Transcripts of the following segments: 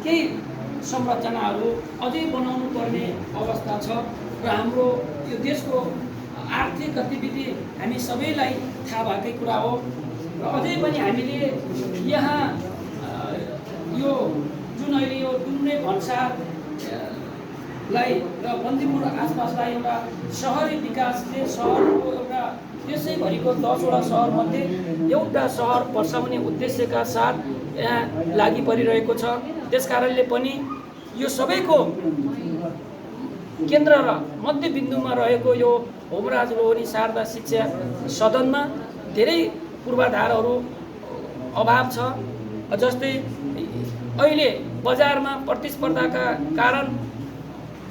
केही संरचनाहरू अझै बनाउनु पर्ने अवस्था छ र हाम्रो यो देशको आर्थिक गतिविधि हामी सबैलाई थाहा भएकै कुरा हो र अझै पनि हामीले यहाँ यो जुन अहिले यो डुम्रे भन्सारलाई र बन्दीपुर आसपासलाई एउटा सहरी विकासले सहरको एउटा त्यसैभरिको 10वटा सहरमध्ये एउटा सहर बसाउने उद्देश्यका साथ यहाँ लागि परिरहेको छ। त्यसकारणले पनि यो सबैको केन्द्र र मध्यबिन्दुमा रहेको यो होमराज लोहनी शारदा शिक्षा सदनमा धेरै पूर्वाधारहरू अभाव छ। जस्तै अहिले बजारमा प्रतिस्पर्धाका कारण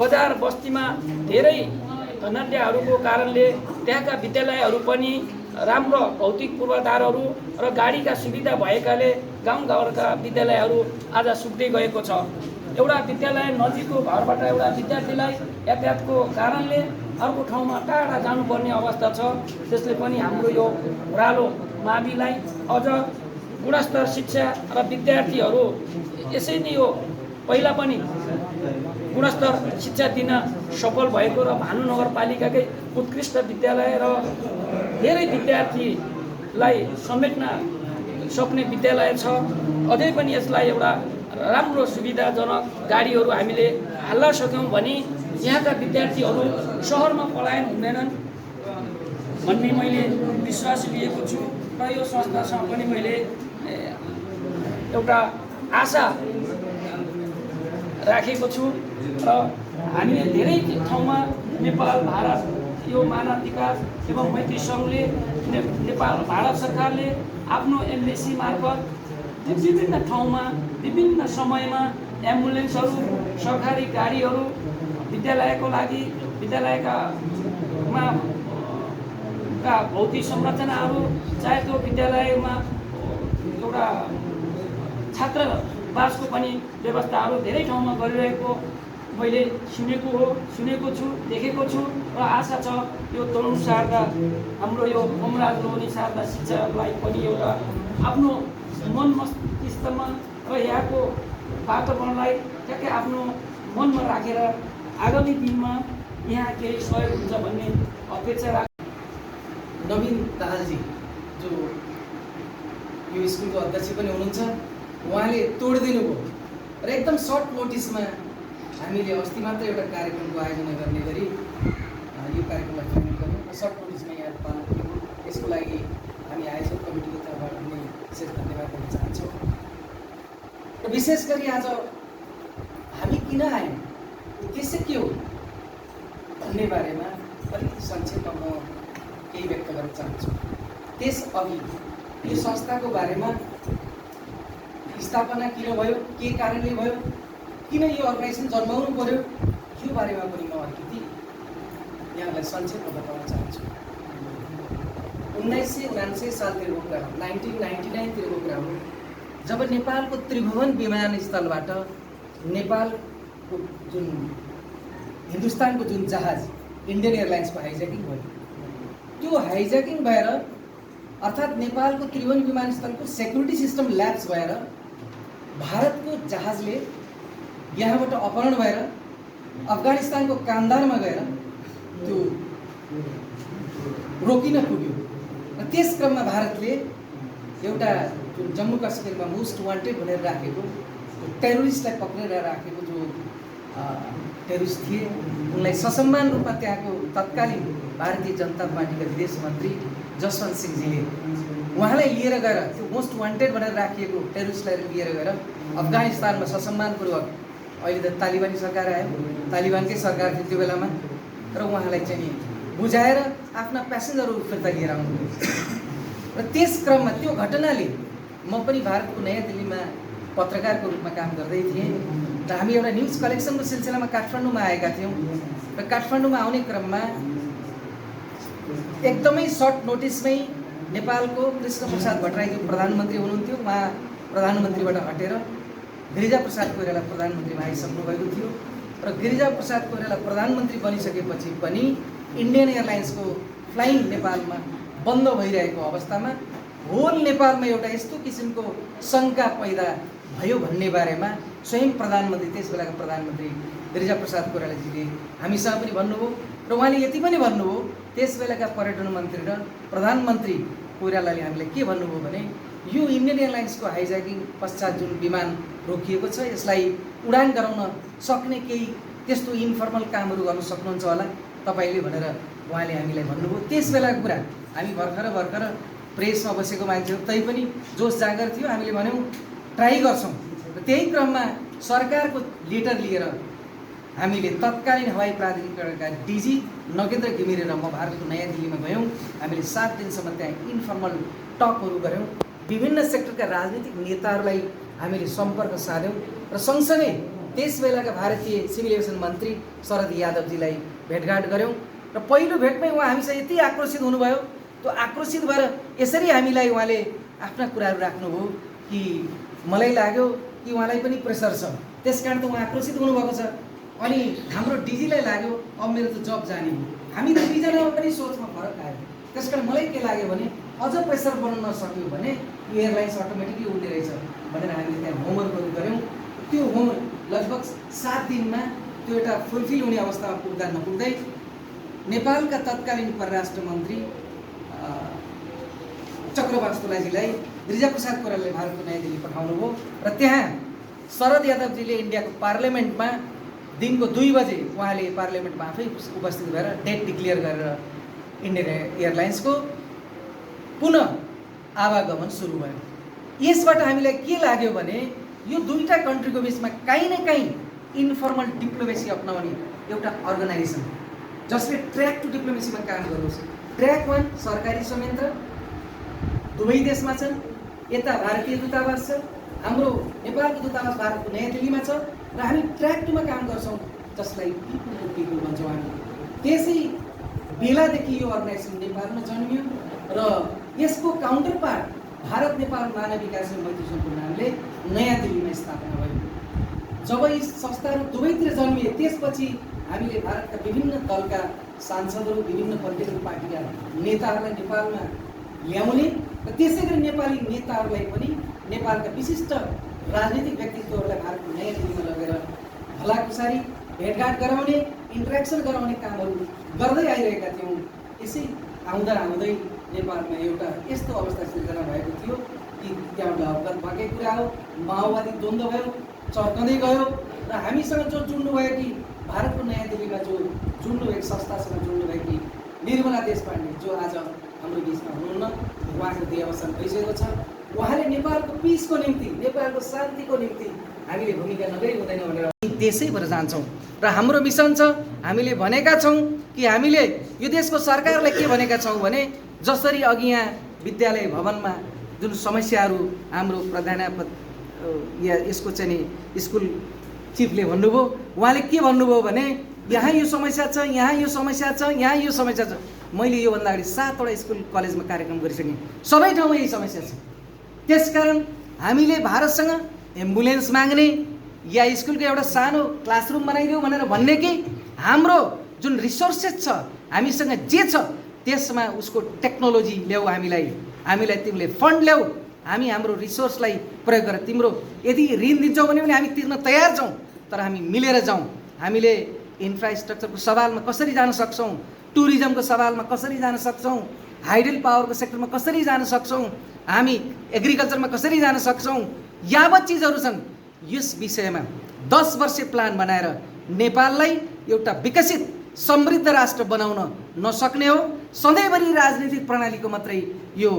बजार बस्तीमा धेरै धनाढ्यहरूको कारणले त्यहाँका विद्यालयहरू पनि राम्रो भौतिक पूर्वाधारहरू र गाडीका सुविधा भएकाले गाउँघरका विद्यालयहरू आज सुक्दै गएको छ। एउटा विद्यालय नजिकको घरबाट एउटा विद्यार्थीलाई यातायातको कारणले अर्को ठाउँमा टाढा जानुपर्ने अवस्था छ। त्यसले पनि हाम्रो यो ओह्रालो माविलाई अझ गुणस्तर शिक्षा र विद्यार्थीहरू यसै नै हो पहिला पनि गुणस्तर शिक्षा दिन सफल भएको र भानु नगरपालिकाकै उत्कृष्ट विद्यालय र धेरै विद्यार्थीलाई समेट्न सक्ने विद्यालय छ। अझै पनि यसलाई एउटा राम्रो सुविधाजनक गाडीहरू हामीले हाल्न सक्यौँ भने यहाँका विद्यार्थीहरू सहरमा पलायन हुँदैनन् भन्ने मैले विश्वास लिएको छु र यो संस्थासँग पनि मैले एउटा आशा राखेको छु र हामीले धेरै ठाउँमा नेपाल भारत यो मानव विकास एवं मैत्री सङ्घले नेपाल भारत सरकारले आफ्नो एम्बेसी मार्फत विभिन्न ठाउँमा विभिन्न समयमा एम्बुलेन्सहरू सरकारी गाडीहरू विद्यालयको लागि विद्यालयका भौतिक संरचनाहरू चाहे त्यो विद्यालयमा एउटा छात्रावासको पनि व्यवस्थाहरू धेरै ठाउँमा गरिरहेको मैले सुनेको छु देखेको छु र आशा छ यो तरुण शारदा हाम्रो यो होमराज लोहनी शारदा शिक्षालाई पनि एउटा आफ्नो मन मस्तिष्कमा र यहाँको वातावरणलाई ठ्याक्कै आफ्नो मनमा राखेर आगामी दिनमा यहाँ केही सहयोग हुन्छ भन्ने अपेक्षा नवीन दाहालजी जो यो स्कुलको अध्यक्ष पनि हुनुहुन्छ, उहाँले तोडिदिनु भयो र एकदम सर्ट नोटिसमा हामीले अस्ति मात्र एउटा कार्यक्रमको आयोजना गर्ने गरी यो कार्यक्रमलाई फाइनल गऱ्यौँ र सर्ट नोटिसमा यहाँ पाल्नु पऱ्यो। यसको लागि हामी आयोजक कमिटीको तर्फबाट पनि विशेष धन्यवाद दिन चाहन्छौँ। र विशेष गरी आज हामी किन आयौँ, उद्देश्य के हो भन्ने बारेमा अलिकति संक्षेपमा म केही व्यक्त गर्न चाहन्छु। त्यसअघि यो संस्थाको बारेमा स्थापना किन भयो, के कारणले भयो, किन यो अर्गनाइजेसन जन्माउनु पर्यो, यो बारेमा पनि म अलिकति यहाँलाई संक्षेपमा बताउन चाहन्छु। 1999 सालतिरको कुरा हो, 1999 तिरको कुरा हो, जब नेपालको त्रिभुवन विमानस्थलबाट नेपालको जुन हिन्दुस्तानको जुन जहाज इन्डियन एयरलाइन्सको हाइज्याकिङ भयो। त्यो हाइज्याकिङ भएर अर्थात् नेपालको त्रिभुवन विमानस्थलको सेक्युरिटी सिस्टम ल्याप्स भएर भारतको जहाजले यहाँबाट अपहरण भएर अफगानिस्तानको कान्दारमा गएर त्यो रोकिन पुग्यो र त्यस क्रममा भारतले एउटा जुन जम्मू काश्मीरमा मोस्ट वान्टेड भनेर राखेको टेरोरिस्टलाई पक्रेर राखेको जो टेरोरिस्ट थिए उनलाई ससम्मान रूपमा त्यहाँको तत्कालीन भारतीय जनता पार्टीका विदेश मन्त्री जसवन्त सिंहजीले उहाँलाई लिएर गएर त्यो मोस्ट वान्टेड भनेर राखिएको टेरोरिस्टलाई लिएर गएर अफगानिस्तानमा ससम्मानपूर्वक, अहिले त तालिबानी सरकार आयो, तालिबानकै सरकार थियो त्यो बेलामा, र उहाँलाई चाहिँ नि बुझाएर आफ्ना प्यासेन्जरहरू फिर्ता लिएर आउनुभयो। र त्यस क्रममा त्यो घटनाले म पनि भारतको नयाँ दिल्लीमा पत्रकारको रूपमा काम गर्दै थिएँ र हामी एउटा न्युज कलेक्सनको सिलसिलामा काठमाडौँमा आएका थियौँ र काठमाडौँमा आउने क्रममा एकदमै सर्ट नोटिसमै नेपालको कृष्णप्रसाद भट्टराईजी प्रधानमन्त्री हुनुहुन्थ्यो, उहाँ प्रधानमन्त्रीबाट हटेर गिरिजाप्रसाद कोइराला प्रधानमन्त्रीमा आइसक्नु भएको थियो र गिरिजाप्रसाद कोइराला प्रधानमन्त्री बनिसकेपछि पनि इन्डियन एयरलाइन्सको फ्लाइङ नेपालमा बन्द भइरहेको अवस्थामा होल नेपालमा एउटा यस्तो किसिमको शङ्का पैदा भयो भन्ने बारेमा स्वयं प्रधानमन्त्री, त्यस बेलाका प्रधानमन्त्री गिरिजाप्रसाद कोइरालाजीले हामीसँग पनि भन्नुभयो र उहाँले यति पनि भन्नुभयो, त्यस बेलाका पर्यटन मन्त्री र प्रधानमन्त्री कोइरालाले हामीलाई के भन्नुभयो भने यो इन्डियन एयरलाइन्सको हाइज्याकिङ पश्चात जुन विमान रोकिएको छ यसलाई उडान गराउन सक्ने केही त्यस्तो इन्फर्मल कामहरू गर्न सक्नुहुन्छ होला तपाईँले भनेर उहाँले हामीलाई भन्नुभयो। त्यस बेलाको कुरा हामी भर्खर प्रेसमा बसेको मान्छेहरू तैपनि जोस जागर थियो, हामीले भन्यौँ ट्राई गर्छौँ र त्यही क्रममा सरकारको लेटर लिएर हामीले तत्कालीन हवाई प्राधिकरणका डिजी नगेन्द्र घिमिरे र म भारतको नयाँ दिल्लीमा गयौँ। हामीले 7 दिनसम्म त्यहाँ इन्फर्मल टकहरू गऱ्यौँ, विभिन्न सेक्टरका राजनीतिक नेताहरूलाई हामीले सम्पर्क साध्यौँ र सँगसँगै त्यस बेलाका भारतीय सिभिल एभिएसन मन्त्री शरद यादवजीलाई भेटघाट गऱ्यौँ र पहिलो भेटमै उहाँ हामीसँग यति आक्रोशित हुनुभयो। त्यो आक्रोशित भएर यसरी हामीलाई उहाँले आफ्ना कुराहरू राख्नुभयो कि मलाई लाग्यो कि उहाँलाई पनि प्रेसर छ, त्यस कारण त उहाँ आक्रोशित हुनुभएको छ। अनि हाम्रो डिजीलाई लाग्यो अब मेरो त जब जाने हो। हामी त दुईजनामा पनि सोचमा फरक आयो। त्यस कारण मलाई के लाग्यो भने अझ प्रेसर बनाउन नसक्यो भने यो एयरलाइन्स अटोमेटिकली उड्ने रहेछ भनेर हामीले त्यहाँ होमवर्कहरू गऱ्यौँ। त्यो होमवर्क लगभग 7 दिनमा त्यो एउटा फुलफिल हुने अवस्थामा पुग्दा नपुग्दै नेपालका तत्कालीन परराष्ट्र मन्त्री चक्रवास्तुलाजीलाई गिरिजाप्रसाद कोइरालाले भारतको नयाँ दिल्ली पठाउनुभयो र त्यहाँ शरद यादवजीले इन्डियाको पार्लियामेन्टमा दिनको 2 बजे उहाँले पार्लियामेन्टमा आफै उपस्थित भएर डेट डिक्लेयर गरेर इन्डियन एयरलाइन्सको पुनः आवागमन सुरु भयो। यसबाट हामीलाई के लाग्यो भने यो दुईटा कन्ट्रीको बिचमा काहीँ न काहीँ इन्फर्मल डिप्लोमेसी अपनाउने एउटा अर्गनाइजेसन जसले ट्र्याक टु डिप्लोमेसीमा काम गरोस्। ट्र्याक 1 सरकारी संयन्त्र दुवै देशमा छन्, यता भारतीय दूतावास छ, हाम्रो नेपालको दूतावास भारतको नयाँ दिल्लीमा छ र हामी ट्र्याक 2 मा काम गर्छौँ जसलाई पिपुल टु पिपुल भन्छौँ हामी। त्यसै बेलादेखि यो अर्गनाइजेसन नेपालमा जन्मियो र यसको काउन्टर पार्ट भारत नेपाल मानव विकास मैत्री सङ्घको नामले नयाँ दिल्लीमा स्थापना भयो। जब यी संस्थाहरू दुवैतिर जन्मिए त्यसपछि हामीले भारतका विभिन्न दलका सांसदहरू, विभिन्न पोलिटिकल पार्टीका नेताहरूलाई नेपालमा ल्याउने र त्यसै गरी नेपाली नेताहरूलाई पनि नेपालका विशिष्ट राजनीतिक व्यक्तित्वहरूलाई भारतको नयाँ दिल्लीमा लगेर भलाकुसारी भेटघाट गराउने, इन्टरेक्सन गराउने कामहरू गर्दै आइरहेका थियौँ। यसै आउँदै नेपालमा एउटा यस्तो अवस्था सिर्जना भएको थियो कि त्यहाँबाट अवगत भएकै कुरा हो, माओवादी द्वन्द्व भयो, चर्कँदै गयो र हामीसँग जो जुड्नु भयो कि भारतको नयाँ दिल्लीमा जो जुड्नु एक संस्थासँग जुड्नु भयो कि निर्मला देशपाण्डे जो आज हाम्रो बिचमा हुनुहुन्न, उहाँको देहावसान भइसकेको छ। उहाँले नेपालको पिसको निम्ति, नेपालको शान्तिको निम्ति हामीले भूमिका नगरी हुँदैन भनेर देशैभर जान्छौँ र हाम्रो मिसन छ। हामीले भनेका छौँ कि हामीले यो देशको सरकारलाई के भनेका छौँ भने जसरी अघि यहाँ विद्यालय भवनमा जुन समस्याहरू हाम्रो यसको चाहिँ नि स्कुल चिफले भन्नुभयो, उहाँले के भन्नुभयो भने यहाँ यो समस्या छ, यहाँ यो समस्या छ, यहाँ यो समस्या छ। मैले योभन्दा अगाडि 7 वटा स्कुल कलेजमा कार्यक्रम गरिसकेँ, सबै ठाउँमा यही समस्या छ। त्यसकारण हामीले भारतसँग एम्बुलेन्स माग्ने या स्कुलको एउटा सानो क्लासरुम बनाइदेऊ भनेर भन्ने कि हाम्रो जुन रिसोर्सेस छ हामीसँग जे छ त्यसमा उसको टेक्नोलोजी ल्याऊ, हामीलाई तिमीले फन्ड ल्याऊ, हामी हाम्रो रिसोर्सलाई प्रयोग गरेर तिम्रो यदि ऋण दिन्छौँ भने पनि हामी तिर्न तयार छौँ, तर हामी मिलेर जाउँ। हामीले इन्फ्रास्ट्रक्चरको सवालमा कसरी जान सक्छौँ, टुरिज्मको सवालमा कसरी जान सक्छौँ, हाइडल पावरको सेक्टरमा कसरी जान सक्छौँ, हामी एग्रिकल्चरमा कसरी जान सक्छौँ, यावत चिजहरू छन्। यस विषयमा 10 वर्षे प्लान बनाएर नेपाललाई एउटा विकसित समृद्ध राष्ट्र बनाउन नसक्ने हो। सधैँभरि राजनीतिक प्रणालीको मात्रै यो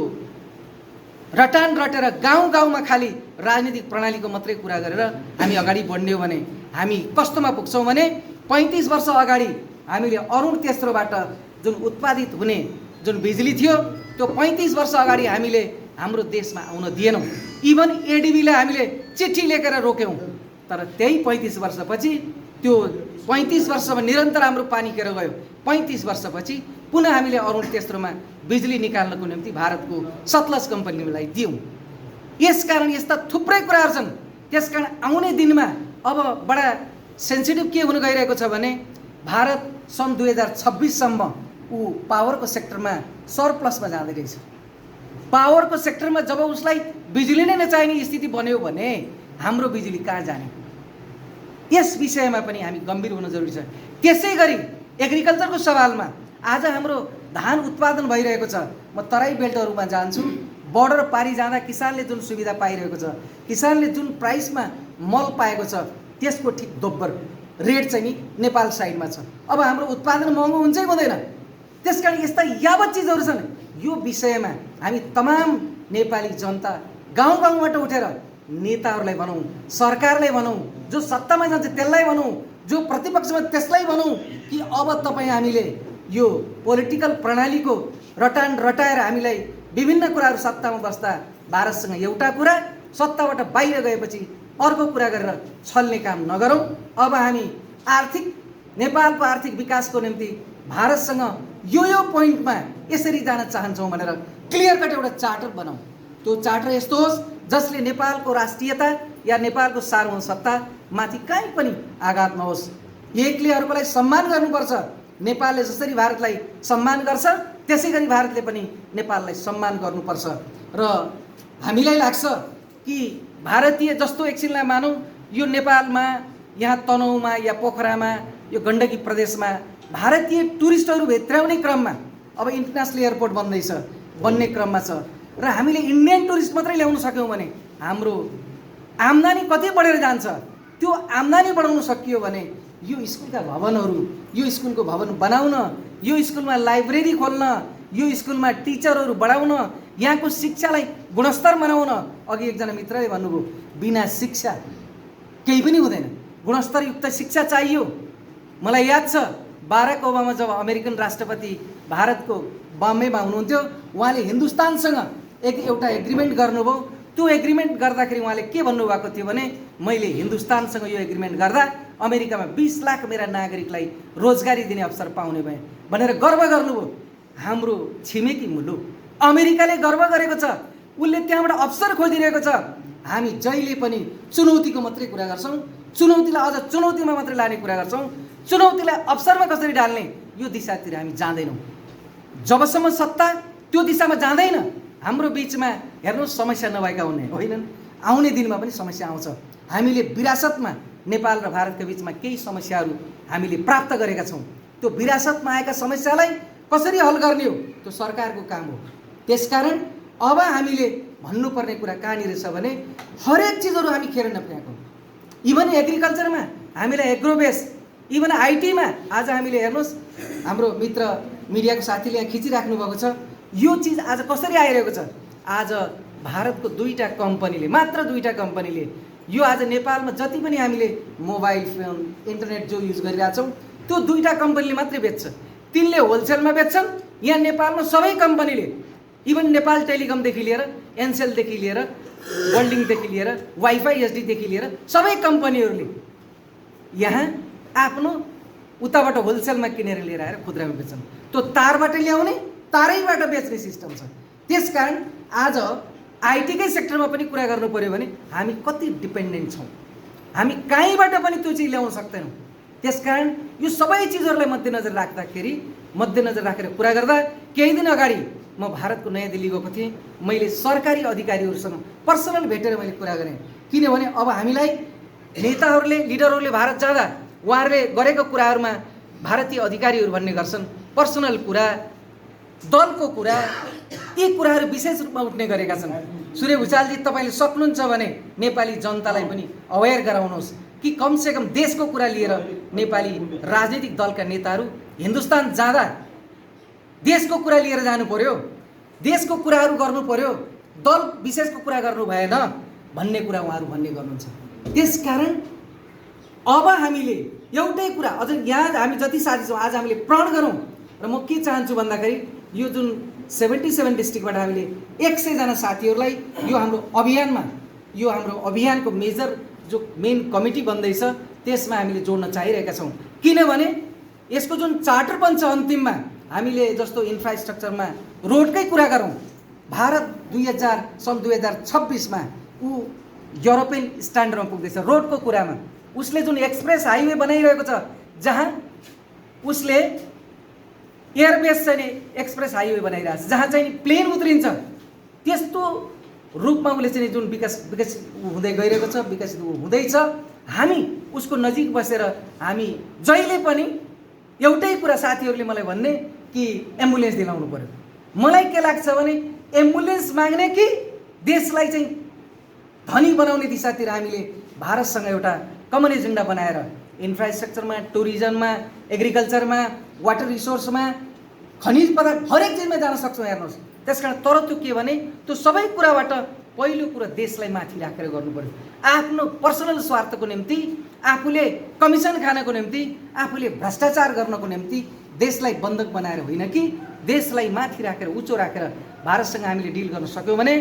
रटान रटेर गाउँमा खालि राजनीतिक प्रणालीको मात्रै कुरा गरेर हामी अगाडि बढ्ने हो भने हामी कस्तोमा पुग्छौँ भने 35 वर्ष अगाडि हामीले अरुण तेस्रोबाट जुन उत्पादित हुने जुन बिजुली थियो त्यो 35 वर्ष अगाडि हामीले हाम्रो देशमा आउन दिएनौँ। इभन एडिबीलाई हामीले चिठी लेखेर रोक्यौँ, तर त्यही 35 वर्षपछि त्यो 35 वर्षमा निरन्तर हाम्रो पानी केर गयो। 35 वर्षपछि पुनः हामीले अरुण तेस्रोमा बिजुली निकाल्नको निम्ति भारतको सतलज कम्पनीलाई दियौँ। यसकारण यस्ता थुप्रै कुराहरू छन्। त्यसकारण आउने दिनमा अब बडा सेन्सिटिभ के हुन गइरहेको छ भने भारत सन् 2026 सम्म पावरको सेक्टरमा सरप्लसमा जाँदै रहेछ। पावरको सेक्टरमा जब उसलाई बिजुली नै नचाहिने स्थिति बन्यो भने हाम्रो बिजुली कहाँ जाने? यस विषयमा पनि हामी गम्भीर हुन जरुरी छ। त्यसै गरी एग्रिकल्चरको सवालमा आज हाम्रो धान उत्पादन भइरहेको छ। म तराई बेल्टहरूमा जान्छु, बर्डर पारी जाँदा किसानले जुन सुविधा पाइरहेको छ, किसानले जुन प्राइसमा मल पाएको छ, त्यसको ठिक दोब्बर रेट चाहिँ नि नेपाल साइडमा छ। अब हाम्रो उत्पादन महँगो हुन्छै हुँदैन। त्यसकारण यस्ता यावत चिजहरू छन्। यो विषयमा हामी तमाम नेपाली जनता गाउँ गाउँबाट उठेर नेताहरूलाई भनौँ, सरकारलाई भनौँ, जो सत्तामा जान्छ त्यसलाई भनौँ, जो प्रतिपक्षमा त्यसलाई भनौँ कि अब तपाईँ हामीले यो पोलिटिकल प्रणालीको रटान रटाएर हामीलाई विभिन्न कुराहरू सत्तामा बस्दा भारतसँग एउटा कुरा, सत्ताबाट बाहिर गएपछि अर्को कुरा गरेर छल्ने काम नगरौँ। अब हामी नेपालको आर्थिक विकासको निम्ति भारतसँग यो पोइन्टमा यसरी जान चाहन्छौँ भनेर क्लियर कट एउटा चार्टर बनाऊँ। त्यो चार्टर यस्तो होस् जसले नेपालको राष्ट्रियता या नेपालको सार्वभौम सत्ता माथि कहीँ पनि आघात नहोस्। एकले अर्कोलाई सम्मान गर्नुपर्छ। नेपालले जसरी भारतलाई सम्मान गर्छ त्यसै गरी भारतले पनि नेपाललाई सम्मान गर्नुपर्छ। र हामीलाई लाग्छ कि भारतीय जस्तो एकछिनलाई मानौँ यो नेपालमा यहाँ तनहुँमा या पोखरामा यो गण्डकी प्रदेशमा भारतीय टुरिस्टहरू भित्राउने क्रममा अब इन्टरनेसनल एयरपोर्ट बन्ने क्रममा छ र हामीले इन्डियन टुरिस्ट मात्रै ल्याउन सक्यौँ भने हाम्रो आम्दानी कति बढेर जान्छ। त्यो आम्दानी बढाउन सकियो भने यो स्कुलका भवनहरू, यो स्कुलको भवन बनाउन, यो स्कुलमा लाइब्रेरी खोल्न, यो स्कुलमा टिचरहरू बढाउन, यहाँको शिक्षालाई गुणस्तर बनाउन। अघि एकजना मित्रले भन्नुभयो बिना शिक्षा केही पनि हुँदैन, गुणस्तरयुक्त शिक्षा चाहियो। मलाई याद छ बाराक ओबामा जब अमेरिकन राष्ट्रपति भारतको बम्बेमा हुनुहुन्थ्यो, उहाँले हिन्दुस्तानसँग एउटा एग्रिमेन्ट गर्नुभयो। त्यो एग्रिमेन्ट गर्दाखेरि उहाँले के भन्नुभएको थियो भने मैले हिन्दुस्तानसँग यो एग्रिमेन्ट गर्दा अमेरिकामा 20 लाख मेरा नागरिकलाई रोजगारी दिने अवसर पाउने भए भनेर गर्व गर्नुभयो। हाम्रो छिमेकी मुलुक अमेरिकाले गर्व गरेको छ, उसले त्यहाँबाट अवसर खोजिरहेको छ। हामी जहिले पनि चुनौतीको मात्रै कुरा गर्छौँ, चुनौतीलाई अझ चुनौतीमा मात्रै लाने कुरा गर्छौँ, चुनौतीलाई अवसरमा कसरी डाल्ने यो दिशातिर हामी जाँदैनौँ। जबसम्म सत्ता त्यो दिशामा जाँदैन हाम्रो बिचमा हेर्नुहोस् समस्या नभएका होइनन्, आउने दिनमा पनि समस्या आउँछ। हामीले विरासतमा नेपाल र भारतका बिचमा केही समस्याहरू हामीले प्राप्त गरेका छौँ। त्यो विरासतमा आएका समस्यालाई कसरी हल गर्ने हो त्यो सरकारको काम हो। त्यसकारण अब हामीले भन्नुपर्ने कुरा कहाँनिर छ भने हरेक चिजहरू हामी खेर नफ्याँकौँ। इभन एग्रिकल्चरमा हामीलाई एग्रोबेस, इभन आइटीमा आज हामीले हेर्नुहोस् हाम्रो मित्र मिडियाको साथीले यहाँ खिचिराख्नु भएको छ। यो चिज आज कसरी आइरहेको छ। आज भारतको मात्र दुईटा कम्पनीले यो आज नेपालमा जति पनि हामीले मोबाइल फोन इन्टरनेट जो युज गरिरहेछौँ त्यो दुईटा कम्पनीले मात्रै बेच्छ। तिनले होलसेलमा बेच्छन्। यहाँ नेपालमा सबै कम्पनीले इभन नेपाल टेलिकमदेखि लिएर एनसेलदेखि लिएर वर्ल्डिङदेखि लिएर वाइफाई एसडीदेखि लिएर सबै कम्पनीहरूले यहाँ आफ्नो उताबाट होलसेलमा किनेर लिएर आएर खुद्रामा बेच्छन्। त्यो तारबाट ल्याउने, तारैबाट बेच्ने सिस्टम छ। त्यसकारण आज आइटीकै सेक्टरमा पनि कुरा गर्नु पर्यो भने हामी कति डिपेन्डेन्ट छौँ, हामी कहीँबाट पनि त्यो चिज ल्याउन सक्दैनौँ। त्यसकारण यो सबै चिजहरूलाई मध्यनजर राखेर कुरा गर्दा केही दिन अगाडि म भारतको नयाँ दिल्ली गएको थिएँ। मैले सरकारी अधिकारीहरूसँग पर्सनल भेटेर मैले कुरा गरेँ। किनभने अब हामीलाई लिडरहरूले भारत जाँदा उहाँहरूले गरेको कुराहरूमा भारतीय अधिकारीहरू भन्ने गर्छन् पर्सनल कुरा, दलको कुरा, यी कुराहरू विशेष रूपमा उठ्ने गरेका छन्। सूर्य भुषालजी तपाईँले सक्नुहुन्छ भने नेपाली जनतालाई पनि अवेर गराउनुहोस् कि कमसेकम देशको कुरा लिएर नेपाली राजनीतिक दलका नेताहरू हिन्दुस्तान जाँदा देशको कुरा लिएर जानु पर्यो, देशको कुराहरू गर्नु पर्यो, दल विशेषको कुरा गर्नु भएन भन्ने कुरा उहाँहरू भन्ने गर्नुहुन्छ। त्यसकारण अब हामीले एउटै कुरा अझ यहाँ हामी जति साथी छौँ आज हामीले प्रण गरौँ। र म के चाहन्छु भन्दाखेरि यो जुन 77 डिस्ट्रिक्टबाट हामीले 100 जना साथीहरूलाई यो हाम्रो अभियानको मेजर जो मेन कमिटी बन्दैछ त्यसमा हामीले जोड्न चाहिरहेका छौँ। किनभने यसको जुन चार्टर बन्छ अन्तिममा हामीले जस्तो इन्फ्रास्ट्रक्चरमा रोडकै कुरा गरौँ, भारत सन् 2026मा ऊ युरोपियन स्ट्यान्डर्डमा पुग्दैछ रोडको कुरामा। उसले जुन एक्सप्रेस हाइवे बनाइरहेको छ जहाँ उसले एयरबेस चाहिँ एक्सप्रेस हाइवे बनाइरहेको छ, जहाँ चाहिँ प्लेन उत्रिन्छ, त्यस्तो रूपमा उसले चाहिँ जुन विकसित हुँदै गइरहेको छ, विकसित हुँदैछ। हामी उसको नजिक बसेर हामी जहिले पनि एउटै कुरा साथीहरूले मलाई भन्ने कि एम्बुलेन्स दिलाउनु पर्यो। मलाई के लाग्छ भने एम्बुलेन्स माग्ने कि देशलाई चाहिँ धनी बनाउने दिशातिर हामीले भारतसँग एउटा कमन एजेन्डा बनाएर इन्फ्रास्ट्रक्चरमा, टुरिज्ममा, एग्रिकल्चरमा, वाटर रिसोर्समा, खनिज पदार्थ हरेक चिजमा जान सक्छौँ। हेर्नुहोस्, त्यसकारण तर त्यो के भने त्यो सबै कुराबाट पहिलो कुरा देशलाई माथि राखेर गर्नु पर्यो। आफ्नो पर्सनल स्वार्थको निम्ति, आफूले कमिसन खानको निम्ति, आफूले भ्रष्टाचार गर्नको निम्ति देशलाई बन्धक बनाएर होइन कि देशलाई माथि राखेर उच्च राखेर भारतसँग हामीले डिल गर्न सक्यौँ भने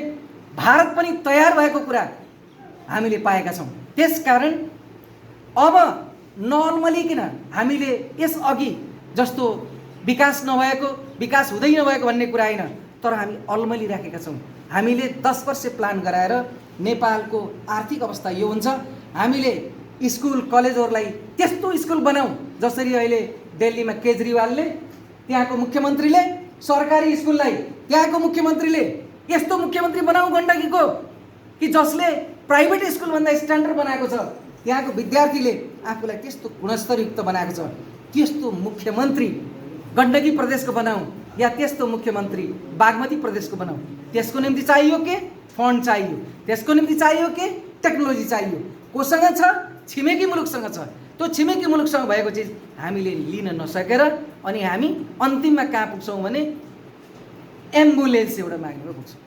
भारत पनि तयार भएको कुरा हामीले पाएका छौँ। त्यसकारण अब नअल्मलिकन हामीले यसअघि जस्तो विकास नभएको, विकास हुँदै नभएको भन्ने कुरा होइन, तर हामी अल्मलिराखेका छौँ। हामीले 10 वर्ष प्लान गराएर नेपालको आर्थिक अवस्था यो हुन्छ, हामीले स्कुल कलेजहरूलाई त्यस्तो स्कुल बनाऊ जसरी अहिले दिल्लीमा केजरीवालले, त्यहाँको मुख्यमन्त्रीले सरकारी स्कुललाई, त्यहाँको मुख्यमन्त्रीले यस्तो मुख्यमन्त्री बनाऊ गण्डकीको कि जसले प्राइभेट स्कुलभन्दा स्ट्यान्डर्ड बनाएको छ, त्यहाँको विद्यार्थीले आफूलाई त्यस्तो गुणस्तरयुक्त बनाएको छ, त्यस्तो मुख्यमन्त्री गण्डकी प्रदेशको बनाऊ या त्यस्तो मुख्यमन्त्री बागमती प्रदेशको बनाऊ। त्यसको निम्ति चाहियो के? फन्ड चाहियो। त्यसको निम्ति चाहियो के? टेक्नोलोजी चाहियो। कोसँग छ? छिमेकी मुलुकसँग छ। त्यो छिमेकी मुलुकसँग भएको चिज हामीले लिन नसकेर अनि हामी अन्तिममा कहाँ पुग्छौँ भने एम्बुलेन्स एउटा माग्नेमा पुग्छौँ।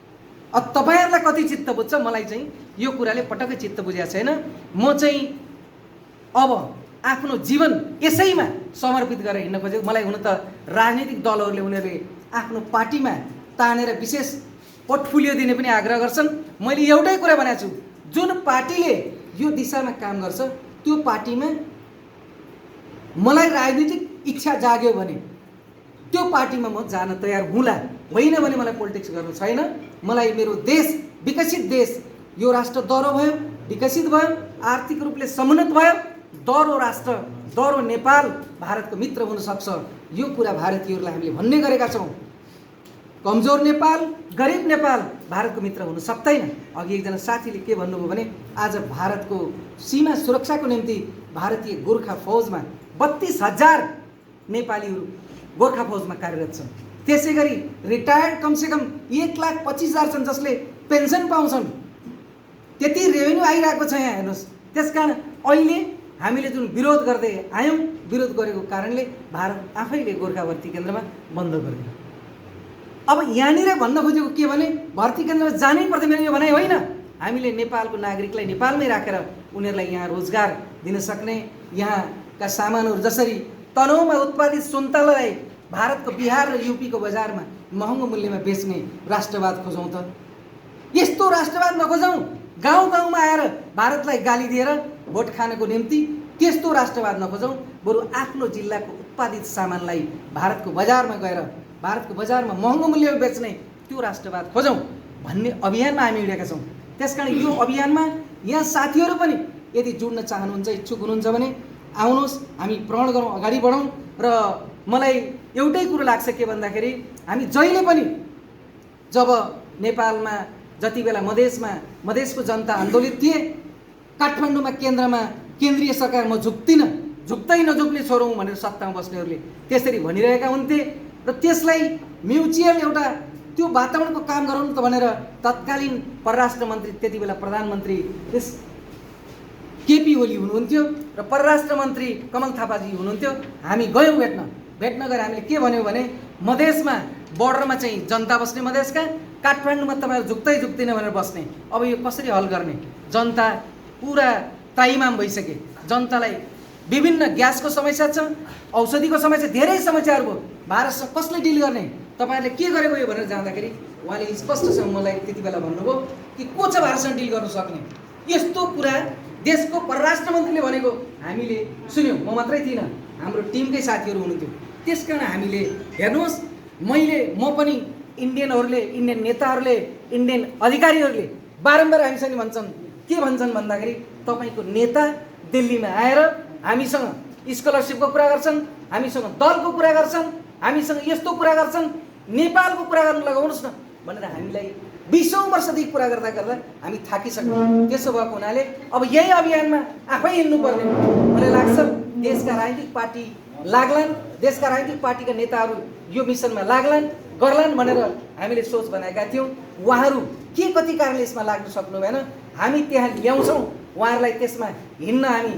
अब तपाईँहरूलाई कति चित्त बुझ्छ? मलाई चाहिँ यो कुराले पटक्कै चित्त बुझेको छैन। म चाहिँ अब आफ्नो जीवन यसैमा समर्पित गरेर हिँड्न खोजेको। मलाई हुन त राजनीतिक दलहरूले उनीहरूले आफ्नो पार्टीमा तानेर विशेष पोर्टफोलियो दिने पनि आग्रह गर्छन्। मैले एउटै कुरा भनेको छु, जुन पार्टीले यो दिशामा काम गर्छ त्यो पार्टीमा मलाई राजनीतिक इच्छा जाग्यो भने त्यो पार्टीमा म जान तयार हुँला, होइन भने मलाई पोलिटिक्स गर्नु छैन। मलाई मेरो देश, विकसित देश, यो राष्ट्र दह्रो भयो, विकसित भयो, आर्थिक रूपले समुन्नत भयो, दह्रो राष्ट्र, दह्रो नेपाल भारतको मित्र हुन सक्छ। यो कुरा भारतीयहरूलाई हामीले भन्ने गरेका छौँ। कमजोर नेपाल, गरिब नेपाल भारतको मित्र हुन सक्दैन। अघि एकजना साथीले के भन्नुभयो भने आज भारतको सीमा सुरक्षाको निम्ति भारतीय गोर्खा फौजमा 32,000 नेपालीहरू गोर्खा फौजमा कार्यरत छन्। त्यसै गरी रिटायर्ड कमसेकम 1,25,000 छन् जसले पेन्सन पाउँछन्। त्यति रेभेन्यू आइरहेको छ यहाँ। हेर्नुहोस्, त्यसकारण अहिले हामीले जुन विरोध गर्दै आयौँ, विरोध गरेको कारणले भारत आफैले गोर्खा भर्ती केन्द्रमा बन्द गरिदियो। अब यहाँनिर भन्न खोजेको के भने भर्ती केन्द्रमा जानै पर्छ मेरो यो भनाइ होइन। हामीले नेपालको नागरिकलाई नेपालमै राखेर उनीहरूलाई यहाँ रोजगार दिन सक्ने, यहाँका सामानहरू जसरी तनहुँमा उत्पादित सुन्तलालाई भारतको बिहार र यूपीको बजारमा महँगो मूल्यमा बेच्ने राष्ट्रवाद खोजौँ त। यस्तो राष्ट्रवाद नखोजौँ गाउँ गाउँमा आएर भारतलाई गाली दिएर भोट खानको निम्ति। त्यस्तो राष्ट्रवाद नखोजौँ, बरु आफ्नो जिल्लाको उत्पादित सामानलाई भारतको बजारमा गएर भारतको बजारमा महँगो मूल्यमा बेच्ने त्यो राष्ट्रवाद खोजौँ भन्ने अभियानमा हामी हिँडेका छौँ। त्यसकारण यो अभियानमा यहाँ साथीहरू पनि यदि जुड्न चाहनुहुन्छ, इच्छुक हुनुहुन्छ भने आउनुहोस्, हामी प्रण गरौँ, अगाडि बढौँ। र मलाई एउटै कुरो लाग्छ के भन्दाखेरि हामी जहिले पनि जब नेपालमा जति बेला मधेसको जनता आन्दोलित थिए, काठमाडौँमा केन्द्रमा केन्द्रीय सरकार म झुक्दिनँ, झुक्दै नझुक्ने छोरौँ भनेर सत्तामा बस्नेहरूले त्यसरी भनिरहेका हुन्थे र त्यसलाई म्युचुअल एउटा त्यो वातावरणको काम गराउनु त भनेर तत्कालीन परराष्ट्र मन्त्री, त्यति बेला प्रधानमन्त्री केपी ओली हुनुहुन्थ्यो र परराष्ट्र मन्त्री कमल थापाजी हुनुहुन्थ्यो। हामी गयौँ भेट्न गएर हामीले के भन्यौँ भने मधेसमा बोर्डरमा चाहिँ जनता बस्ने, मधेसका काठमाडौँमा तपाईँहरू झुक्दैन भनेर बस्ने। अब यो कसरी हल गर्ने? जनता पुरा ताइमाम भइसके, जनतालाई विभिन्न ग्यासको समस्या छ, औषधिको समस्या, धेरै समस्याहरू भयो। भारतसँग कसले डिल गर्ने? तपाईँहरूले के गरेको यो भनेर जाँदाखेरि उहाँले स्पष्टसँग मलाई त्यति बेला भन्नुभयो कि को छ भारतसँग डिल गर्न सक्ने। यस्तो कुरा देशको परराष्ट्र मन्त्रीले भनेको हामीले सुन्यौँ। म मात्रै थिइनँ, हाम्रो टिमकै साथीहरू हुनुहुन्थ्यो। त्यसकारण हामीले हेर्नुहोस्, म पनि इन्डियनहरूले, इन्डियन नेताहरूले, इन्डियन अधिकारीहरूले बारम्बार हामीसँग भन्छन्, के भन्छन् भन्दाखेरि तपाईँको नेता दिल्लीमा आएर हामीसँग स्कलरसिपको कुरा गर्छन्, हामीसँग दलको कुरा गर्छन्, हामीसँग यस्तो कुरा गर्छन्, नेपालको कुरा गर्नु लगाउनुहोस् न भनेर हामीलाई 20औं वर्षदेखि कुरा गर्दा गर्दा हामी थाकिसक्यौँ। त्यसो भएको हुनाले अब यही अभियानमा आफै हिँड्नुपर्ने मलाई लाग्छ। देशका राजनीतिक पार्टी लाग्लान्, देशका राजनीतिक पार्टीका नेताहरू यो मिसनमा लाग्लान् गर्लान् भनेर हामीले सोच बनाएका थियौँ। उहाँहरू के कति कारणले यसमा लाग्न सक्नु भएन, हामी त्यहाँ ल्याउँछौँ उहाँहरूलाई, त्यसमा हिँड्न हामी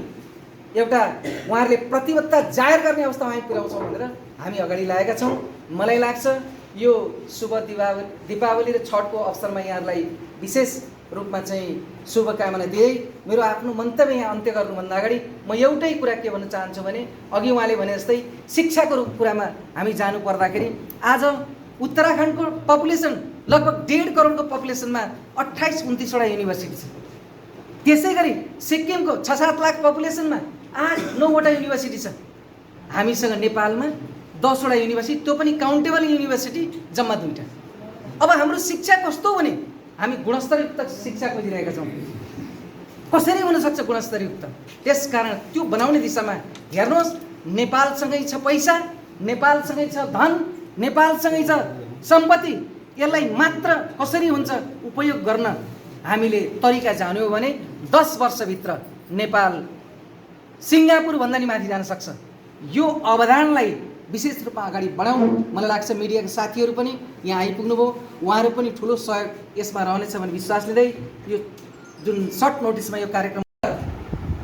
एउटा उहाँहरूले प्रतिबद्धता जाहेर गर्ने अवस्थामा हामी पुर्याउँछौँ भनेर हामी अगाडि लागेका छौँ। मलाई लाग्छ यो शुभ दीपावली र छठको अवसरमा यहाँहरूलाई विशेष रूपमा चाहिँ शुभकामना दिए मेरो आफ्नो मन्तव्य यहाँ अन्त्य गर्नुभन्दा अगाडि म एउटै कुरा के भन्न चाहन्छु भने अघि उहाँले भने जस्तै शिक्षाको कुरामा हामी जानु पर्दाखेरि आज उत्तराखण्डको पपुलेसन लगभग 1.5 करोडको पपुलेसनमा 28-29वटा युनिभर्सिटी छ। त्यसै गरी सिक्किमको 6-7 लाख पपुलेसनमा 8-9वटा युनिभर्सिटी छ। हामीसँग नेपालमा 10वटा युनिभर्सिटी, त्यो पनि काउन्टेबल युनिभर्सिटी जम्मा 2टा। अब हाम्रो शिक्षा कस्तो भने हामी गुणस्तरयुक्त शिक्षा खोजिरहेका छौँ। कसरी हुनसक्छ गुणस्तरयुक्त? त्यसकारण त्यो बनाउने दिशामा हेर्नुहोस्, नेपालसँगै छ पैसा, नेपालसँगै छ धन, नेपालसँगै छ सम्पत्ति। यसलाई मात्र कसरी हुन्छ उपयोग गर्न हामीले तरिका जान्यौँ भने 10 वर्षभित्र नेपाल सिङ्गापुर भन्दा नि माथि जान सक्छ। यो अवधानलाई विशेष रूपमा अगाडि बढाउँ। मलाई लाग्छ मिडियाका साथीहरू पनि यहाँ आइपुग्नुभयो, उहाँहरू पनि ठुलो सहयोग यसमा रहनेछ भन्ने विश्वास लिँदै यो जुन सर्ट नोटिसमा यो कार्यक्रम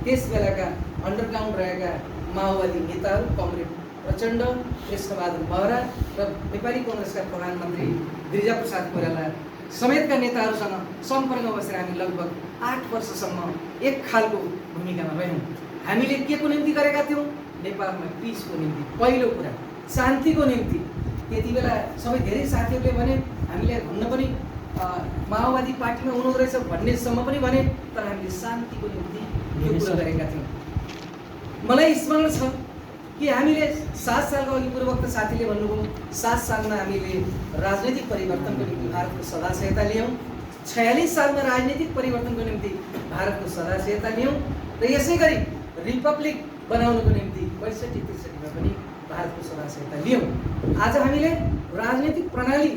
त्यस बेलाका अन्डरग्राउन्ड रहेका माओवादी नेताहरू कमरेड प्रचण्ड, कृष्णबहादुर महरा र नेपाली कङ्ग्रेसका प्रधानमन्त्री गिरिजाप्रसाद कोइराला समेतका नेताहरूसँग सम्पर्कमा बसेर हामी लगभग 8 वर्षसम्म एक खालको भूमिकामा रह्यौँ। हामीले के को निम्ति गरेका थियौँ? नेपालमा पिसको निम्ति, पहिलो कुरा शान्तिको निम्ति। त्यति बेला सबै धेरै साथीहरूले भने हामीलाई भन्न पनि माओवादी पार्टीमा हुनुहुँदो रहेछ भन्नेसम्म पनि भने, तर हामीले शान्तिको निम्ति यो कुरा गरेका थियौँ। मलाई स्मरण छ कि हामीले 7 सालको अघि पूर्वोक्त साथीले भन्नुभयो 7 सालमा हामीले राजनैतिक परिवर्तनको निम्ति भारतको सदा सहायता लियौँ। 46 सालमा राजनीतिक परिवर्तनको निम्ति भारतको सदा सहायता लियौँ र यसै गरी रिपब्लिक बनाउनको निम्ति 62-63 पनि भारतको सदा सहायता लियौँ। आज हामीले राजनीतिक प्रणाली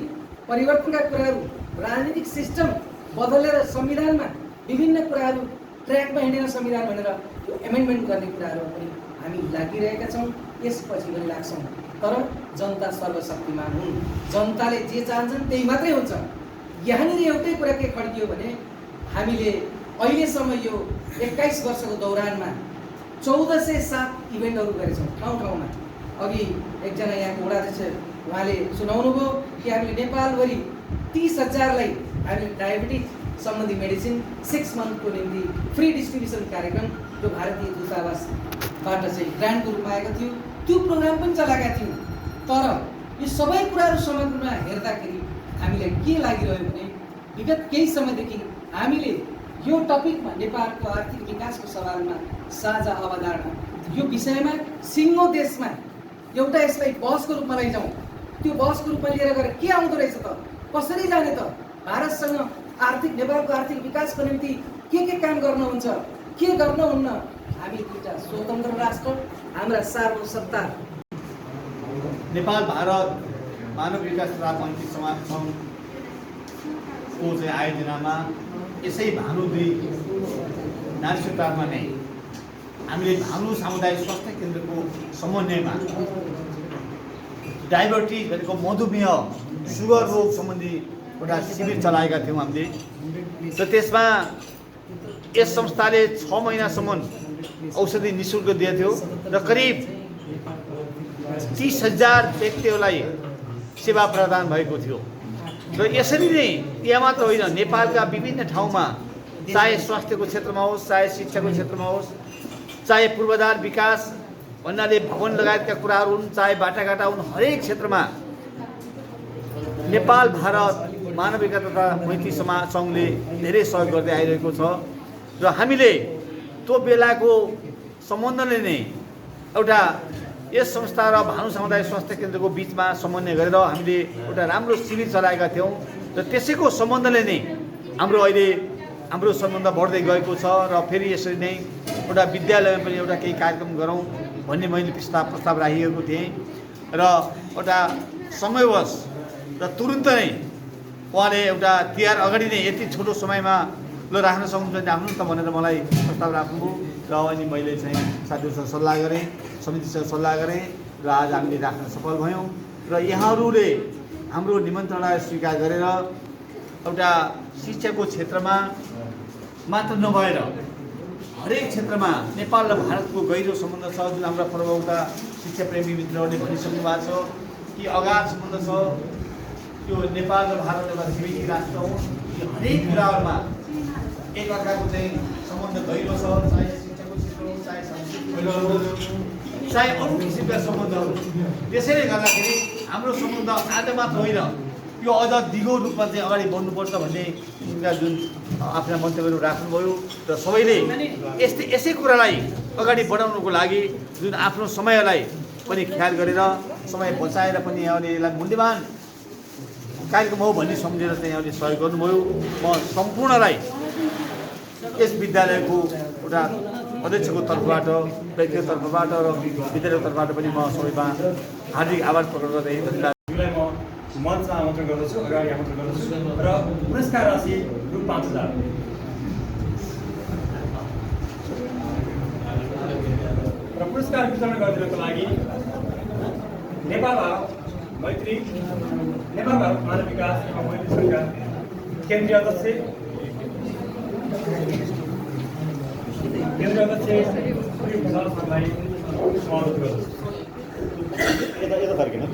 परिवर्तनका कुराहरू, राजनीतिक सिस्टम बदलेर संविधानमा विभिन्न कुराहरू ट्र्याकमा हिँडेर संविधान भनेर यो एमेन्डमेन्ट गर्ने कुराहरू पनि हामी लागिरहेका छौँ, यसपछि पनि लाग्छौँ। तर जनता सर्वशक्तिमान हुन्, जनताले जे चाहन्छन् त्यही मात्रै हुन्छ। यहाँनिर एउटै कुरा के खड्कियो भने हामीले अहिलेसम्म यो 21 वर्षको दौरानमा 1407 इभेन्टहरू गरेछौँ ठाउँ ठाउँमा। अघि एकजना यहाँको वडाध्यक्ष उहाँले सुनाउनु भयो कि हामीले नेपालभरि 30,000लाई हामीले डायबिटिज सम्बन्धी मेडिसिन 6 मन्थको निम्ति फ्री डिस्ट्रिब्युसन कार्यक्रम जो भारतीय दूतावासबाट चाहिँ ग्रान्टको रूपमा आएको थियो, त्यो प्रोग्राम पनि चलाएका थियौँ। तर यो सबै कुराहरू समग्रमा हेर्दाखेरि हामीलाई के लागिरह्यो भने विगत केही समयदेखि हामीले यो टपिकमा नेपालको आर्थिक विकासको सवालमा साझा अवधारणा यो विषयमा सिङ्गो देशमा एउटा यसलाई बहसको रूपमा लैजाउँ। त्यो बहसको रूपमा लिएर गएर के आउँदो रहेछ त, कसरी जाने त, भारतसँग आर्थिक नेपालको आर्थिक विकासको निम्ति के काम गर्नुहुन्छ, के गर्नुहुन्न। हामी दुईटा स्वतन्त्र राष्ट्र, हाम्रा सार्वसत्ता नेपाल भारत मानव विकास तथा मन्त्री समाज सङ्घको चाहिँ आयोजनामा यसै भानु 2 नारायणपुरमा नै हामीले भानु सामुदायिक स्वास्थ्य केन्द्रको समन्वयमा डायबिटिज भनेको मधुमेह सुगर रोग सम्बन्धी एउटा शिविर चलाएका थियौँ हामीले। र त्यसमा यस संस्थाले 6 महिनासम्म औषधि निःशुल्क दिएको थियो र करिब 30,000 व्यक्तिहरूलाई सेवा प्रदान भएको थियो। र यसरी नै यहाँ मात्र होइन, नेपालका विभिन्न ठाउँमा चाहे स्वास्थ्यको क्षेत्रमा होस्, चाहे शिक्षाको क्षेत्रमा होस्, चाहे पूर्वाधार विकास भन्नाले भवन लगायतका कुराहरू हुन्, चाहे बाटाघाटा हुन्, हरेक क्षेत्रमा नेपाल भारत मानव विकास तथा मैत्री समाज सङ्घले धेरै सहयोग गर्दै आइरहेको छ। र हामीले त्यो बेलाको सम्बन्धले नै एउटा यस संस्था र भानु सामुदायिक स्वास्थ्य केन्द्रको बिचमा समन्वय गरेर हामीले एउटा राम्रो शिविर चलाएका थियौँ। र त्यसैको सम्बन्धले नै हाम्रो सम्बन्ध बढ्दै गएको छ। र फेरि यसरी नै एउटा विद्यालयमा पनि एउटा केही कार्यक्रम गरौँ भन्ने मैले प्रस्ताव राखिएको थिएँ। र एउटा समयवश र तुरुन्त नै उहाँले एउटा तिहार अगाडि नै यति छोटो समयमा ल राख्न सक्नुहुन्छ भने राख्नु त भनेर मलाई प्रस्ताव राख्नुभयो र अनि मैले चाहिँ साथीहरूसँग सल्लाह गरेँ, समितिसँग सल्लाह गरेँ र आज हामीले राख्न सफल भयौँ र यहाँहरूले हाम्रो निमन्त्रणालाई स्वीकार गरेर एउटा शिक्षाको क्षेत्रमा मात्र नभएर हरेक क्षेत्रमा नेपाल र भारतको गहिरो सम्बन्ध छ जुन हाम्रा प्रभावका शिक्षाप्रेमी मित्रहरूले भनिसक्नु भएको छ कि अगाध सम्बन्ध छ। त्यो नेपाल र भारत एउटा छिमेकी राष्ट्र हो। यी हरेक कुराहरूमा एकअर्काको चाहिँ सम्बन्ध गहिरो छ, चाहे शिक्षाको क्षेत्र हो, चाहे सांस्कृतिक हो, चाहे अरू किसिमका सम्बन्धहरू। त्यसैले गर्दाखेरि हाम्रो सम्बन्ध आज मात्र होइन, यो अझ दिगो रूपमा चाहिँ अगाडि बढ्नुपर्छ भन्ने किसिमका जुन आफ्ना मन्तव्यहरू राख्नुभयो र सबैले यसै कुरालाई अगाडि बढाउनुको लागि जुन आफ्नो समयलाई पनि ख्याल गरेर समय बचाएर पनि यहाँले यसलाई मूल्यवान कार्यक्रम हो भन्ने सम्झेर चाहिँ यहाँले सहयोग गर्नुभयो। म सम्पूर्णलाई यस विद्यालयको एउटा अध्यक्षको तर्फबाट, व्यक्तिगत तर्फबाट र विद्यालयको तर्फबाट पनि म सबैमा हार्दिक आभार प्रकट गर्दै धन्यवाद। म मञ्चमा आमन्त्रण गर्दछु, अगाडि आमन्त्रण गर्दछु र पुरस्कार राशि रु 5,000 र पुरस्कार वितरण गरिदिनको लागि नेपाल भारत मैत्री, नेपाल भारत मानव विकास एवं मैत्री सरकार केन्द्रीय अध्यक्ष श्री भुषाल सरलाई अनुरोध गर्दछु। यता फर्किनु।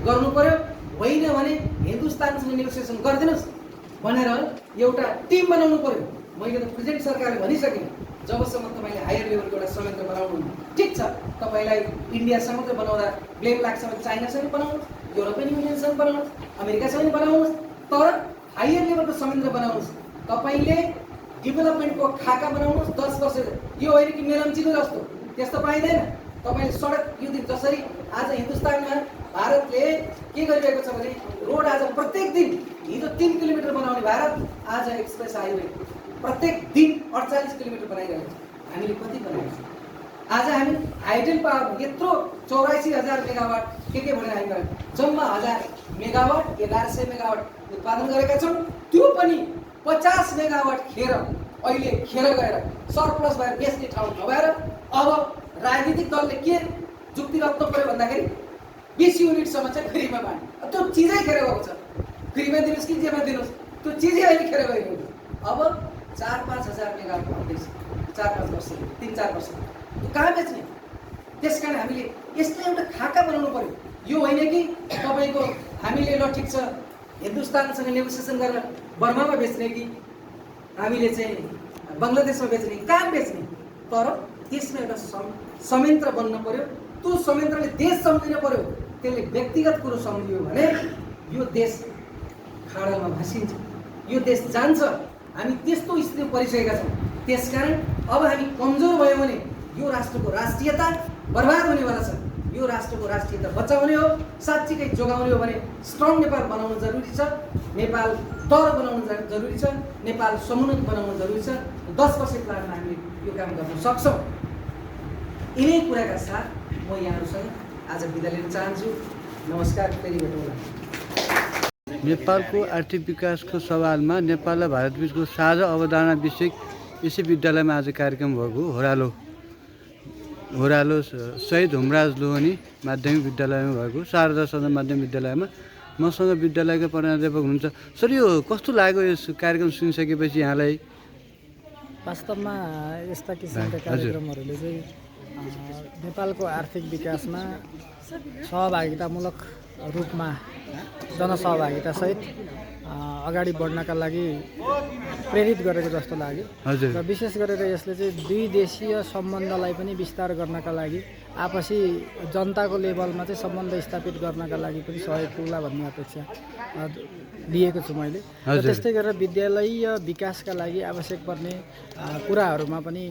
गर्नु पर्यो, होइन भने हिन्दुस्तानसँग नेगोसिएसन गरिदिनुहोस् भनेर एउटा टिम बनाउनु पर्यो। मैले त प्रेसिडेन्ट सरकारले भनिसकेँ, जबसम्म तपाईँले हायर लेभलको एउटा संयन्त्र बनाउनु ठिक छ, तपाईँलाई इन्डियासँग मात्रै बनाउँदा ब्लेम लाग्छ भने चाइनासँग बनाउनुहोस्, युरोपियन युनियनसँग बनाउनुहोस्, अमेरिकासँग बनाउनुहोस्, तर हायर लेभलको संयन्त्र बनाउनुहोस्। तपाईँले डेभलपमेन्टको खाका बनाउनुहोस् 10 वर्ष। यो होइन कि मेलम्चीको जस्तो त्यस्तो पाइँदैन। तपाईँले सडक यो दिन जसरी आज हिन्दुस्तानमा भारतले के गरिरहेको छ भने रोड आज प्रत्येक दिन, हिजो 3 किलोमिटर बनाउने भारत आज एक्सप्रेस हाइवे प्रत्येक दिन 48 किलोमिटर बनाइरहेको छ। हामीले कति बनाएको छौँ? आज हामी हाइडल पावर यत्रो 84,000 मेगावाट के भनेर हामी जम्मा 1000 मेगावाट 1100 मेगावाट उत्पादन गरेका छौँ। त्यो पनि 50 मेगावाट खेर अहिले खेर गएर सरप्लस भएर बेच्ने ठाउँ नभएर अब राजनीतिक दलले के जुक्ति राख्नु पर्यो भन्दाखेरि 20 युनिटसम्म चाहिँ फ्रीमा बाँड्ने। त्यो चिजै खेर गएको छ। फ्रीमा दिनुहोस् कि जेमा दिनुहोस्, त्यो चिजै अहिले खेर गएको। अब 4-5 हजार मेगावाट आउँदैछ 4-5 वर्ष 3-4 वर्ष त्यो कहाँ बेच्ने? त्यस कारण हामीले यसलाई एउटा खाका बनाउनु पर्यो। यो होइन कि तपाईँको हामीले ल ठिक छ हिन्दुस्तानसँग नेगोसिएसन गरेर बर्मामा बेच्ने कि हामीले चाहिँ बङ्गलादेशमा बेच्ने, कहाँ बेच्ने? तर त्यसमा एउटा संयन्त्र बन्न पर्यो। त्यो संयन्त्रले देश सम्झिनु पर्यो। त्यसले व्यक्तिगत कुरो सम्झियो भने यो देश खाडलमा भासिन्छ, यो देश जान्छ। हामी त्यस्तो स्थितिमा परिसकेका छौँ। त्यसकारण अब हामी कमजोर भयौँ भने यो राष्ट्रको राष्ट्रियता बर्बाद हुनेवाला छ। यो राष्ट्रको राष्ट्रियता बचाउने हो, साँच्चीकै जोगाउने हो भने स्ट्रङ नेपाल बनाउनु जरुरी छ, नेपाल तर बनाउनु जरुरी छ, नेपाल समुन्नत बनाउनु जरुरी छ। 10 वर्ष प्लानमा हामीले यो काम गर्न सक्छौँ। यिनै कुराका साथ म यहाँहरूसँग आज बिदा लिन चाहन्छु। नमस्कार, फेरि भेटौँला। नेपालको आर्थिक विकासको सवालमा नेपाल र भारतबीचको साझा अवधारणा विषयक यसै विद्यालयमा आज कार्यक्रम भएको होरालो शहीद हुमराज लोहनी माध्यमिक विद्यालयमा भएको शारदा सदन माध्यमिक विद्यालयमा मसँग विद्यालयका प्रधानाध्यापक हुनुहुन्छ। सर, यो कस्तो लाग्यो यस कार्यक्रम सुनिसकेपछि यहाँलाई? वास्तवमा यस्ता किसिमका कार्यक्रमहरूले चाहिँ नेपालको आर्थिक विकासमा सहभागितामूलक रूपमा जनसहभागितासहित अगाडि बढ्नका लागि प्रेरित गरेको जस्तो लाग्यो। र विशेष गरेर यसले चाहिँ दुई देशीय सम्बन्धलाई पनि विस्तार गर्नका लागि आपसी जनताको लेभलमा चाहिँ सम्बन्ध स्थापित गर्नका लागि पनि सहयोग पुग्ला भन्ने अपेक्षा लिएको छु मैले। र त्यस्तै गरेर विद्यालयीय विकासका लागि आवश्यक पर्ने कुराहरूमा पनि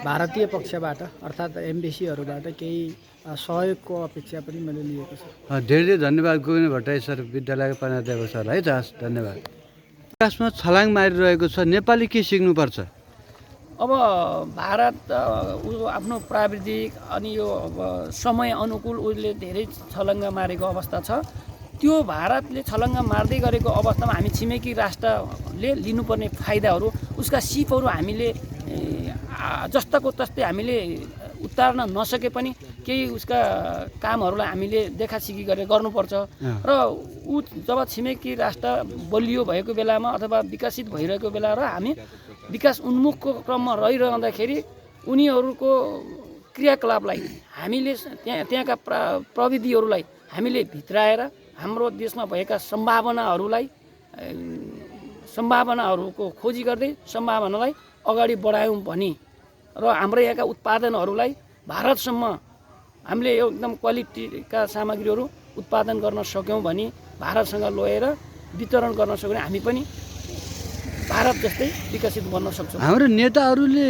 भारतीय पक्षबाट अर्थात् एम्बेसीहरूबाट केही सहयोगको अपेक्षा पनि मैले लिएको छु। धेरै धेरै धन्यवाद गोविन्द भट्टराई सर, विद्यालयका प्रधानाध्यापक सर है। धन्यवाद। विकासमा छलाङ मारिरहेको छ, नेपाली के सिक्नुपर्छ? अब भारत आफ्नो प्राविधिक अनि यो समय अनुकूल उसले धेरै छलङ्गा मारेको अवस्था छ। त्यो भारतले छलङ्गा मार्दै गरेको अवस्थामा हामी छिमेकी राष्ट्रले लिनुपर्ने फाइदाहरू उसका सिपहरू हामीले जस्ताको तस्तै हामीले उतार्न नसके पनि केही उसका कामहरूलाई हामीले देखासिखी गरेर गर्नुपर्छ र ऊ जब छिमेकी राष्ट्र बलियो भएको बेलामा अथवा विकसित भइरहेको बेला र हामी विकास उन्मुखको क्रममा रहिरहँदाखेरि उनीहरूको क्रियाकलापलाई हामीले त्यहाँका प्रविधिहरूलाई हामीले भित्राएर हाम्रो देशमा भएका सम्भावनाहरूको खोजी गर्दै सम्भावनालाई अगाडि बढायौँ भने र हाम्रो यहाँका उत्पादनहरूलाई भारतसम्म हामीले एकदम क्वालिटीका सामग्रीहरू उत्पादन गर्न सक्यौँ भने भारतसँग लगेर वितरण गर्न सक्यौँ भने हामी पनि भारत जस्तै विकसित बन्न सक्छौँ। हाम्रो नेताहरूले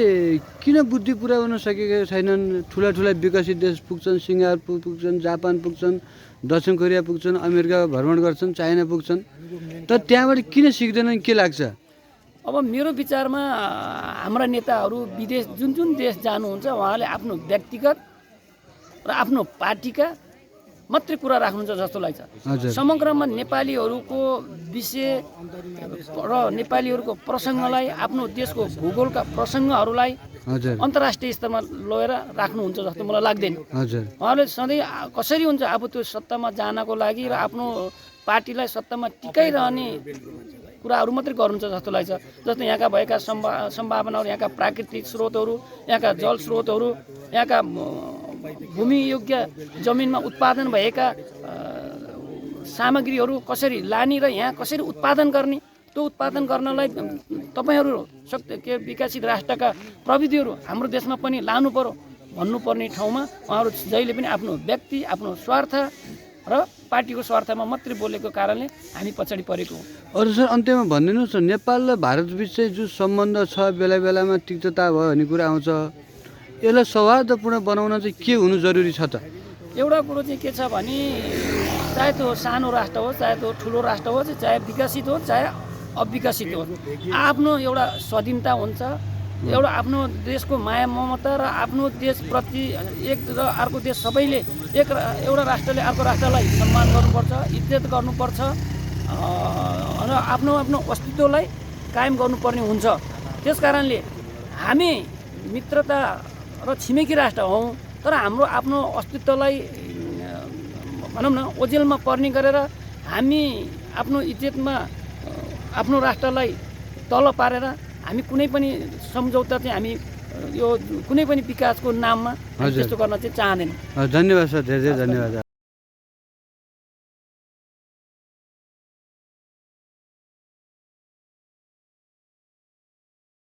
किन बुद्धि पुर्याउन सकेका छैनन्? ठुला ठुला विकसित देश पुग्छन्, सिङ्गापुर पुग्छन्, जापान पुग्छन्, दक्षिण कोरिया पुग्छन्, अमेरिका भ्रमण गर्छन्, चाइना पुग्छन्, तर त्यहाँबाट किन सिक्दैनन् के लाग्छ? अब मेरो विचारमा हाम्रा नेताहरू विदेश जुन जुन देश जानुहुन्छ उहाँले आफ्नो व्यक्तिगत र आफ्नो पार्टीका मात्रै कुरा राख्नुहुन्छ जस्तो लाग्छ। समग्रमा नेपालीहरूको विषय र नेपालीहरूको प्रसङ्गलाई आफ्नो देशको भूगोलका प्रसङ्गहरूलाई अन्तर्राष्ट्रिय स्तरमा लगेर राख्नुहुन्छ जस्तो मलाई लाग्दैन। उहाँले सधैँ कसरी हुन्छ आफू त्यो सत्तामा जानको लागि र आफ्नो पार्टीलाई सत्तामा टिकाइरहने कुराहरू मात्रै गर्नुहुन्छ जस्तो लाग्छ। जस्तो यहाँका भएका सम्भावनाहरू, यहाँका प्राकृतिक स्रोतहरू, यहाँका जल स्रोतहरू, यहाँका भूमियोग्य जमिनमा उत्पादन भएका सामग्रीहरू कसरी लाने र यहाँ कसरी उत्पादन गर्ने, त्यो उत्पादन गर्नलाई तपाईँहरू विकसित राष्ट्रका प्रविधिहरू हाम्रो देशमा पनि लानु पर्यो भन्नुपर्ने ठाउँमा उहाँहरू जहिले पनि आफ्नो व्यक्ति, आफ्नो स्वार्थ र पार्टीको स्वार्थमा मात्रै बोलेको कारणले हामी पछाडि परेको हो। अरू सर अन्त्यमा भनिदिनुहोस् न, नेपाल र भारतबिच चाहिँ जुन सम्बन्ध छ बेला बेलामा तिक्तता भयो भन्ने कुरा आउँछ, यसलाई सौहार्दपूर्ण बनाउन चाहिँ के हुनु जरुरी छ त? एउटा कुरो चाहिँ के छ भने चाहे त्यो सानो राष्ट्र हो, चाहे त्यो ठुलो राष्ट्र हो, चाहे विकसित हो, चाहे अविकसित हो, आफ्नो एउटा स्वाधीनता हुन्छ, एउटा आफ्नो देशको माया ममता र आफ्नो देशप्रति एक र अर्को देश सबैले एउटा राष्ट्रले अर्को राष्ट्रलाई सम्मान गर्नुपर्छ, इज्जत गर्नुपर्छ र आफ्नो आफ्नो अस्तित्वलाई कायम गर्नुपर्ने हुन्छ। त्यस कारणले हामी मित्रता र छिमेकी राष्ट्र हौँ, तर हाम्रो आफ्नो अस्तित्वलाई भनौँ न ओझेलमा पर्ने गरेर हामी आफ्नो इज्जतमा आफ्नो राष्ट्रलाई तल पारेर हामी कुनै पनि सम्झौता चाहिँ हामी यो कुनै पनि विकासको नाममा त्यस्तो गर्न चाहिँ चाहँदैनौँ। धन्यवाद सर, धेरै धेरै धन्यवाद।